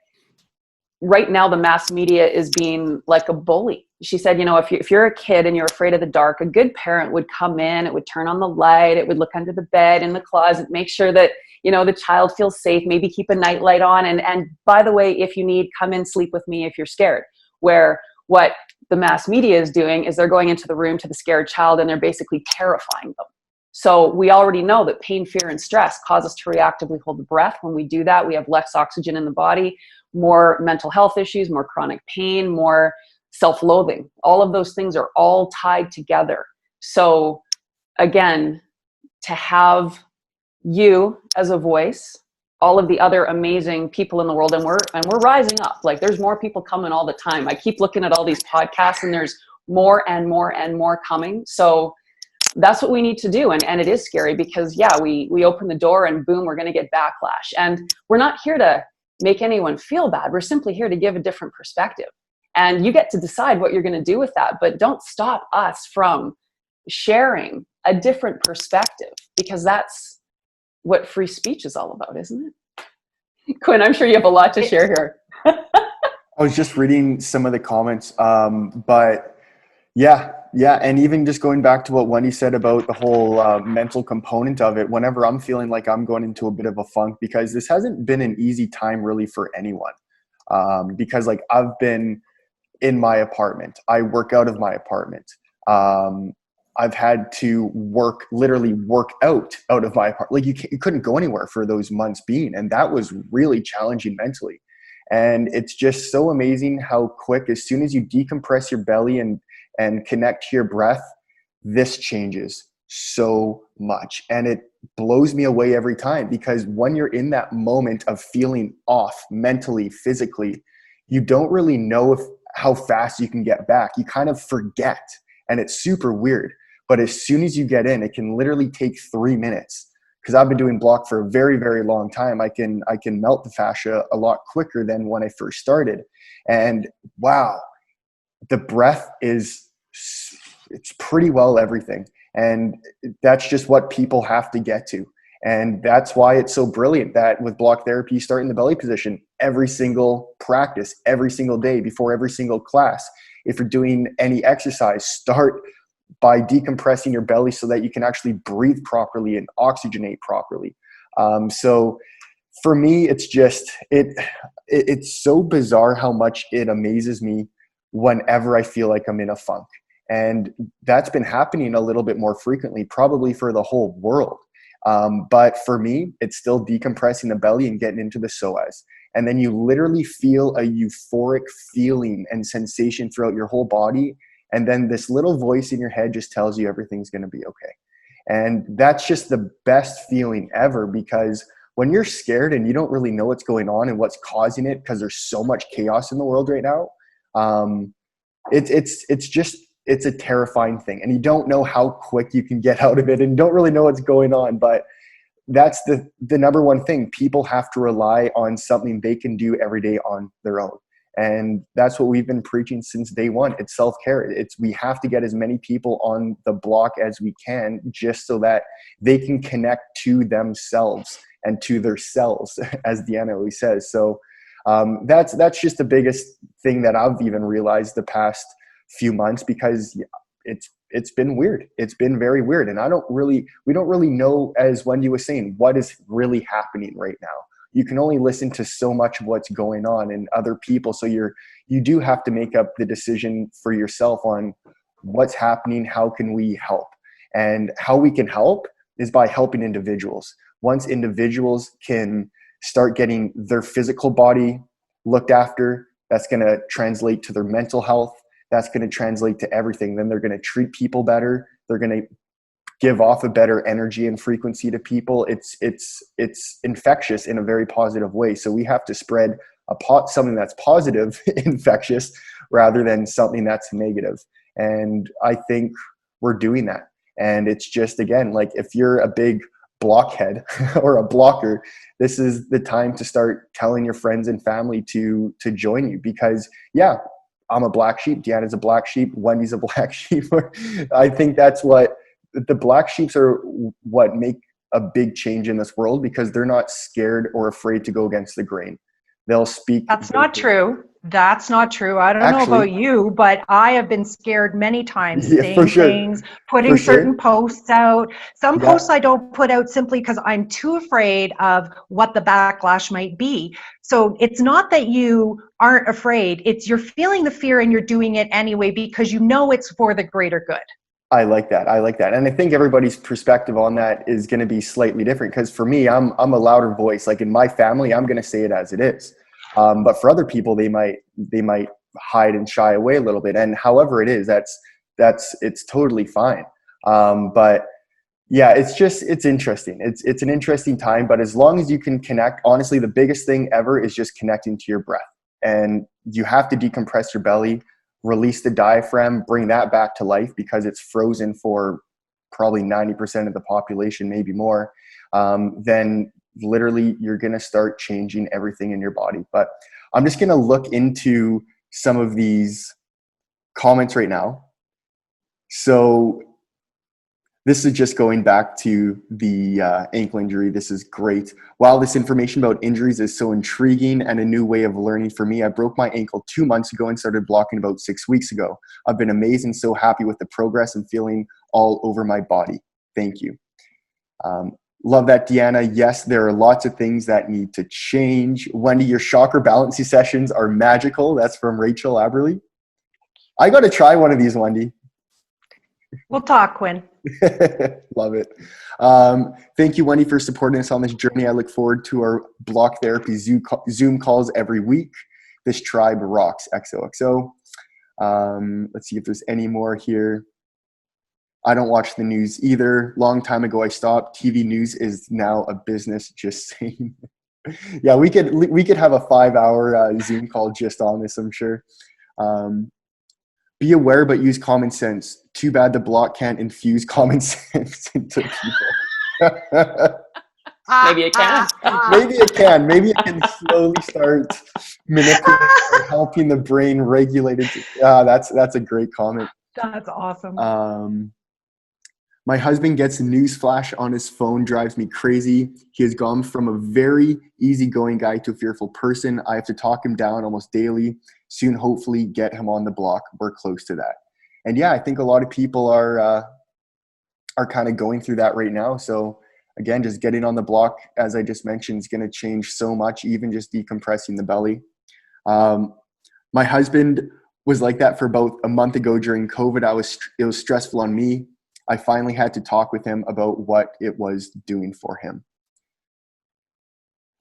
right now the mass media is being like a bully. She said, if you're a kid and you're afraid of the dark, a good parent would come in, it would turn on the light, it would look under the bed, in the closet, make sure that, the child feels safe, maybe keep a night light on. And by the way, if you need, come in, sleep with me if you're scared. Where what the mass media is doing is they're going into the room to the scared child and they're basically terrifying them. So we already know that pain, fear, and stress cause us to reactively hold the breath. When we do that, we have less oxygen in the body, more mental health issues, more chronic pain, more self-loathing. All of those things are all tied together. So again, to have you as a voice, all of the other amazing people in the world, and we're rising up. Like, there's more people coming all the time. I keep looking at all these podcasts and there's more and more and more coming. So that's what we need to do. And it is scary, because we open the door and boom, we're going to get backlash. And we're not here to make anyone feel bad. We're simply here to give a different perspective. And you get to decide what you're going to do with that. But don't stop us from sharing a different perspective, because that's what free speech is all about, isn't it? Quinn, I'm sure you have a lot to share here. I was just reading some of the comments, but yeah. And even just going back to what Wendy said about the whole mental component of it, whenever I'm feeling like I'm going into a bit of a funk, because this hasn't been an easy time really for anyone, because like I've been in my apartment, I work out of my apartment. I've had to literally work out of my apartment. Like you couldn't go anywhere for those months being, and that was really challenging mentally. And it's just so amazing how quick, as soon as you decompress your belly and connect to your breath, this changes so much. And it blows me away every time, because when you're in that moment of feeling off mentally, physically, you don't really know how fast you can get back. You kind of forget, and it's super weird. But as soon as you get in, it can literally take 3 minutes. Because I've been doing block for a very, very long time. I can melt the fascia a lot quicker than when I first started. And wow, the breath it's pretty well everything. And that's just what people have to get to. And that's why it's so brilliant that with block therapy, you start in the belly position every single practice, every single day, before every single class. If you're doing any exercise, start by decompressing your belly so that you can actually breathe properly and oxygenate properly. So for me, it's just, it's so bizarre how much it amazes me whenever I feel like I'm in a funk. And that's been happening a little bit more frequently, probably for the whole world. But for me, it's still decompressing the belly and getting into the psoas. And then you literally feel a euphoric feeling and sensation throughout your whole body. And then this little voice in your head just tells you everything's going to be okay. And that's just the best feeling ever, because when you're scared and you don't really know what's going on and what's causing it, because there's so much chaos in the world right now, it's a terrifying thing. And you don't know how quick you can get out of it, and you don't really know what's going on. But that's the number one thing. People have to rely on something they can do every day on their own. And that's what we've been preaching since day one. It's self-care. We have to get as many people on the block as we can, just so that they can connect to themselves and to their cells, as Deanna always says. So that's just the biggest thing that I've even realized the past few months, because it's been weird. It's been very weird. And we don't really know, as Wendy was saying, what is really happening right now. You can only listen to so much of what's going on in other people. So you do have to make up the decision for yourself on what's happening. How can we help? And how we can help is by helping individuals. Once individuals can start getting their physical body looked after, that's going to translate to their mental health. That's going to translate to everything. Then they're going to treat people better. They're going to give off a better energy and frequency to people. It's infectious in a very positive way. So we have to spread something that's positive, infectious, rather than something that's negative. And I think we're doing that. And it's just, again, like if you're a big blockhead or a blocker, this is the time to start telling your friends and family to join you, because yeah, I'm a black sheep, Deanna's a black sheep, Wendy's a black sheep. I think that's what the black sheeps are, what make a big change in this world, because they're not scared or afraid to go against the grain. They'll speak. That's not true. That's not true. I don't know about you, but I have been scared many times saying things, putting certain posts out. Some posts I don't put out simply because I'm too afraid of what the backlash might be. So it's not that you aren't afraid. It's you're feeling the fear and you're doing it anyway because you know it's for the greater good. I like that. And I think everybody's perspective on that is going to be slightly different, because for me, I'm a louder voice. Like in my family, I'm going to say it as it is. But for other people, they might hide and shy away a little bit. And however it is, it's totally fine. But yeah, it's interesting. It's an interesting time, but as long as you can connect, honestly, the biggest thing ever is just connecting to your breath. And you have to decompress your belly, release the diaphragm, bring that back to life, because it's frozen for probably 90% of the population, maybe more. Then literally you're going to start changing everything in your body. But I'm just going to look into some of these comments right now. So this is just going back to the ankle injury. This is great. While this information about injuries is so intriguing and a new way of learning for me, I broke my ankle 2 months ago and started blocking about 6 weeks ago. I've been amazed and so happy with the progress and feeling all over my body. Thank you. Love that, Deanna. Yes, there are lots of things that need to change. Wendy, your chakra balancing sessions are magical. That's from Rachel Aberley. I got to try one of these, Wendy. We'll talk, Quinn. Love it. Thank you, Wendy, for supporting us on this journey. I look forward to our block therapy Zoom calls every week. This tribe rocks. XOXO. Let's see if there's any more here. I don't watch the news either. Long time ago I stopped. TV news is now a business, just saying. Yeah, we could have a 5-hour Zoom call just on this, I'm sure. Be aware, but use common sense. Too bad the block can't infuse common sense into people. Maybe it can. Maybe it can. Maybe it can slowly start manipulating or helping the brain regulate it. That's a great comment. That's awesome. My husband gets a news flash on his phone, drives me crazy. He has gone from a very easygoing guy to a fearful person. I have to talk him down almost daily. Soon, hopefully, get him on the block. We're close to that. And yeah, I think a lot of people are kind of going through that right now. So again, just getting on the block, as I just mentioned, is going to change so much, even just decompressing the belly. My husband was like that for about a month ago during COVID. It was stressful on me. I finally had to talk with him about what it was doing for him.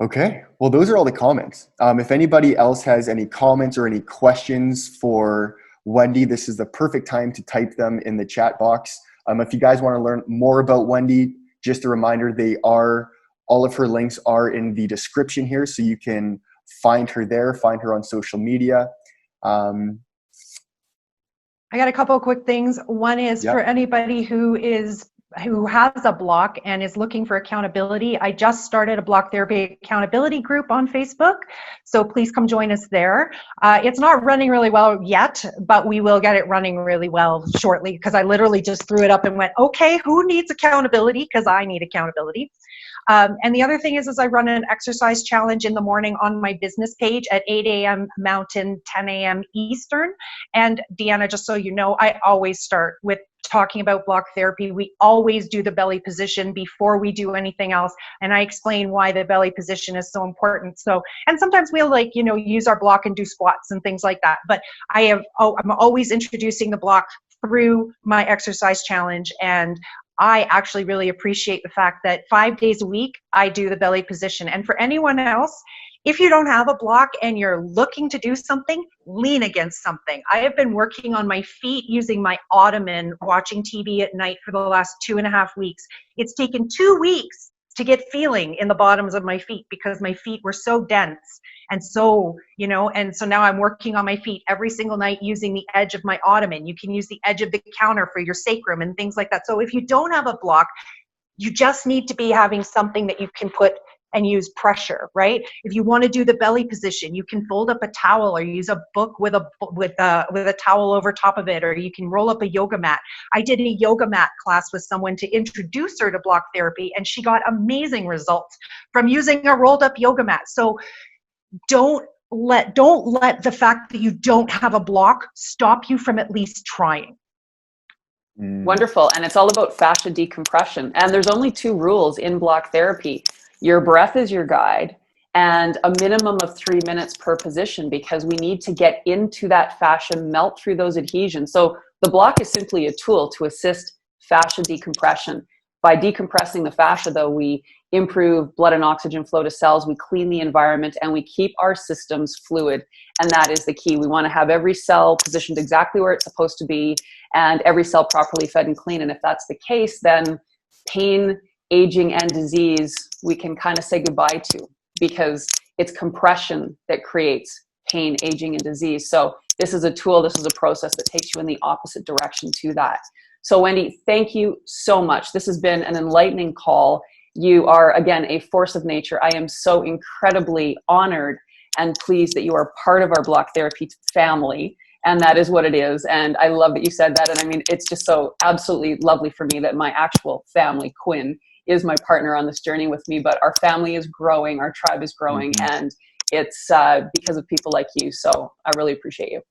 Okay, well, those are all the comments. If anybody else has any comments or any questions for Wendy, this is the perfect time to type them in the chat box. If you guys want to learn more about Wendy, just a reminder, all of her links are in the description here, so you can find her there, find her on social media. I got a couple of quick things. One is for anybody who has a block and is looking for accountability. I just started a block therapy accountability group on Facebook, so please come join us there. It's not running really well yet, but we will get it running really well shortly, because I literally just threw it up and went, okay, who needs accountability? Because I need accountability. And the other thing is I run an exercise challenge in the morning on my business page at 8 a.m. Mountain, 10 a.m. Eastern. And Deanna, just so you know, I always start with talking about block therapy. We always do the belly position before we do anything else. And I explain why the belly position is so important. So, and sometimes we'll use our block and do squats and things like that. But I'm always introducing the block through my exercise challenge. And I actually really appreciate the fact that 5 days a week, I do the belly position. And for anyone else, if you don't have a block and you're looking to do something, lean against something. I have been working on my feet using my ottoman, watching TV at night for the last 2.5 weeks. It's taken 2 weeks to get feeling in the bottoms of my feet because my feet were so dense. And so, and so now I'm working on my feet every single night using the edge of my ottoman. You can use the edge of the counter for your sacrum and things like that. So if you don't have a block, You just need to be having something that you can put and use pressure, right? If you want to do the belly position, you can fold up a towel or use a book with a towel over top of it, or you can roll up a yoga mat. I did a yoga mat class with someone to introduce her to block therapy, and she got amazing results from using a rolled up yoga mat. So don't let the fact that you don't have a block stop you from at least trying. Wonderful. And it's all about fascia decompression. And there's only 2 rules in block therapy. Your breath is your guide, and a minimum of 3 minutes per position, because we need to get into that fascia, melt through those adhesions. So the block is simply a tool to assist fascia decompression. By decompressing the fascia, though, we improve blood and oxygen flow to cells, we clean the environment, and we keep our systems fluid. And that is the key. We want to have every cell positioned exactly where it's supposed to be, and every cell properly fed and clean. And if that's the case, then pain, aging, and disease, we can kind of say goodbye to, because it's compression that creates pain, aging, and disease. So this is a tool, this is a process that takes you in the opposite direction to that. So Wendy, thank you so much. This has been an enlightening call. You are, again, a force of nature. I am so incredibly honored and pleased that you are part of our block therapy family. And that is what it is. And I love that you said that. And I mean, it's just so absolutely lovely for me that my actual family, Quinn, is my partner on this journey with me. But our family is growing, our tribe is growing, and it's because of people like you. So I really appreciate you.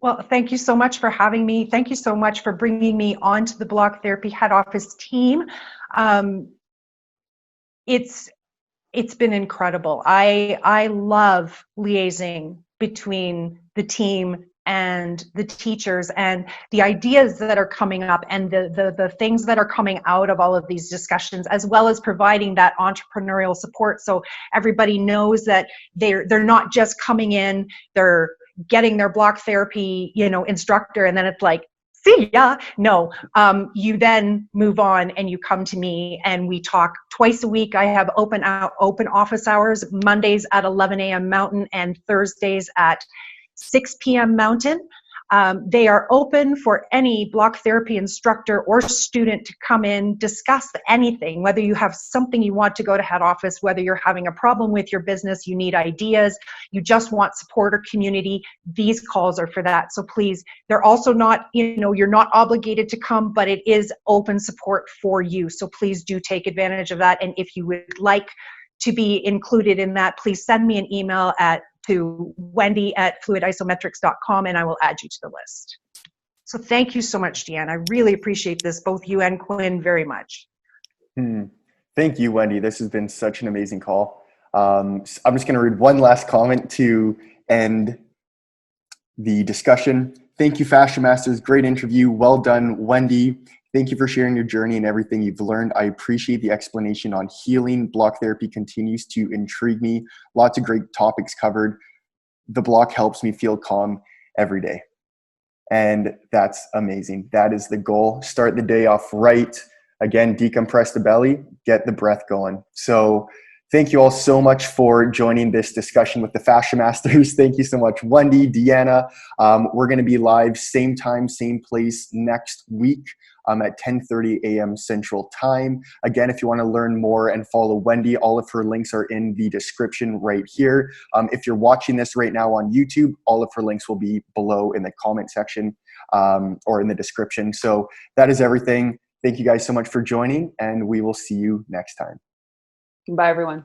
Well, thank you so much for having me. Thank you so much for bringing me onto the Block Therapy head office team. It's been incredible. I love liaising between the team and the teachers, and the ideas that are coming up, and the things that are coming out of all of these discussions, as well as providing that entrepreneurial support, so everybody knows that they're not just coming in, they're getting their block therapy, instructor, and then it's like, see ya. No, you then move on and you come to me and we talk twice a week. I have open office hours, Mondays at 11 a.m. Mountain and Thursdays at 6 p.m. Mountain. They are open for any block therapy instructor or student to come in, discuss anything, whether you have something you want to go to head office, whether you're having a problem with your business, you need ideas, you just want support or community. These calls are for that. So please, they're also not, you're not obligated to come, but it is open support for you. So please do take advantage of that. And if you would like to be included in that, please send me an email to wendy@fluidisometrics.com and I will add you to the list. So thank you so much, Deanne. I really appreciate this, both you and Quinn, very much. Thank you, Wendy. This has been such an amazing call. I'm just going to read one last comment to end the discussion. Thank you, Fascia Masters. Great interview. Well done, Wendy. Thank you for sharing your journey and everything you've learned. I appreciate the explanation on healing. Block therapy continues to intrigue me. Lots of great topics covered. The block helps me feel calm every day. And that's amazing. That is the goal. Start the day off right. Again, decompress the belly, get the breath going. So thank you all so much for joining this discussion with the Fascia Masters. Thank you so much, Wendy, Deanna. We're going to be live same time, same place next week at 10:30 a.m. Central Time. Again, if you want to learn more and follow Wendy, all of her links are in the description right here. If you're watching this right now on YouTube, all of her links will be below in the comment section or in the description. So that is everything. Thank you guys so much for joining, and we will see you next time. Bye, everyone.